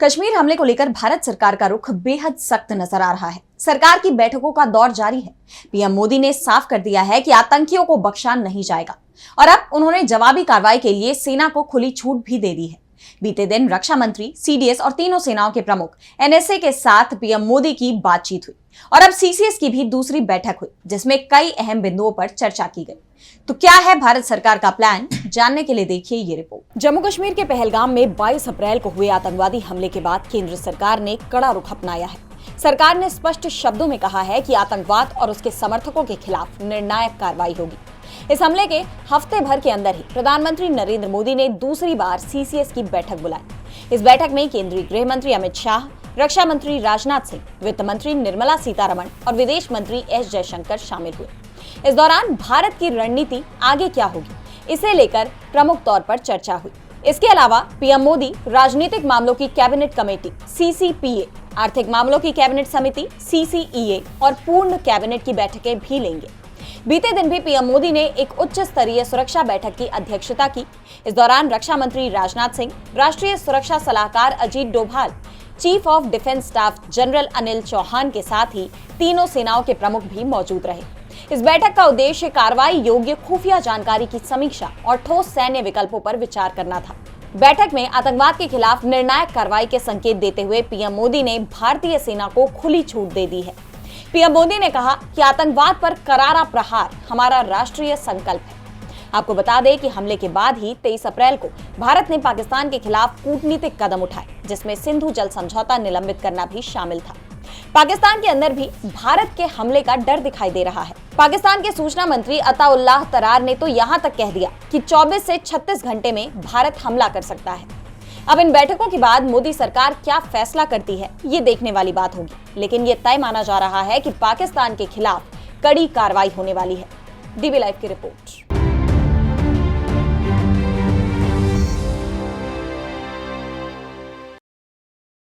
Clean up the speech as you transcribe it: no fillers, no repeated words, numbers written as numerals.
कश्मीर हमले को लेकर भारत सरकार का रुख बेहद सख्त नजर आ रहा है। सरकार की बैठकों का दौर जारी है। पीएम मोदी ने साफ कर दिया है कि आतंकियों को बख्शा नहीं जाएगा और अब उन्होंने जवाबी कार्रवाई के लिए सेना को खुली छूट भी दे दी है। बीते दिन रक्षा मंत्री, सीडीएस और तीनों सेनाओं के प्रमुख एनएसए के साथ पीएम मोदी की बातचीत हुई और अब सीसीएस की भी दूसरी बैठक हुई, जिसमें कई अहम बिंदुओं पर चर्चा की गई। तो क्या है भारत सरकार का प्लान, जानने के लिए देखिए ये रिपोर्ट। जम्मू कश्मीर के पहलगाम में 22 अप्रैल को हुए आतंकवादी हमले के बाद केंद्र सरकार ने कड़ा रुख अपनाया है। सरकार ने स्पष्ट शब्दों में कहा है कि आतंकवाद और उसके समर्थकों के खिलाफ निर्णायक कार्रवाई होगी। इस हमले के हफ्ते भर के अंदर ही प्रधानमंत्री नरेंद्र मोदी ने दूसरी बार सीसीएस की बैठक बुलाई। इस बैठक में केंद्रीय गृह मंत्री अमित शाह, रक्षा मंत्री राजनाथ सिंह, वित्त मंत्री निर्मला सीतारमण और विदेश मंत्री एस जयशंकर शामिल हुए। इस दौरान भारत की रणनीति आगे क्या होगी, इसे लेकर प्रमुख तौर पर चर्चा हुई। इसके अलावा पीएम मोदी राजनीतिक मामलों की कैबिनेट कमेटी सीसीपीए, आर्थिक मामलों की कैबिनेट समिति सीसीईए और पूर्ण कैबिनेट की बैठकें भी लेंगे। बीते दिन भी पीएम मोदी ने एक उच्च स्तरीय सुरक्षा बैठक की अध्यक्षता की। इस दौरान रक्षा मंत्री राजनाथ सिंह, राष्ट्रीय सुरक्षा सलाहकार Ajit Doval, chief of defence staff general Anil Chauhan के साथ ही तीनों सेनाओं के प्रमुख भी मौजूद रहे। इस बैठक का उद्देश्य कार्रवाई योग्य खुफिया जानकारी की समीक्षा और ठोस सैन्य विकल्पों पर विचार करना था। बैठक में आतंकवाद के खिलाफ निर्णायक कार्रवाई के संकेत देते हुए पीएम मोदी ने भारतीय सेना को खुली छूट दे दी है। पीएम मोदी ने कहा कि आतंकवाद पर करारा प्रहार हमारा राष्ट्रीय संकल्प है। आपको बता दें कि हमले के बाद ही 23 अप्रैल को भारत ने पाकिस्तान के खिलाफ कूटनीतिक कदम उठाए, जिसमें सिंधु जल समझौता निलंबित करना भी शामिल था। पाकिस्तान के अंदर भी भारत के हमले का डर दिखाई दे रहा है। पाकिस्तान के सूचना मंत्री अताउल्लाह तरार ने तो यहां तक कह दिया कि 24 से 36 घंटे में भारत हमला कर सकता है। अब इन बैठकों के बाद मोदी सरकार क्या फैसला करती है, ये देखने वाली बात होगी, लेकिन ये तय माना जा रहा है कि पाकिस्तान के खिलाफ कड़ी कार्रवाई होने वाली है। डीबी लाइव की रिपोर्ट।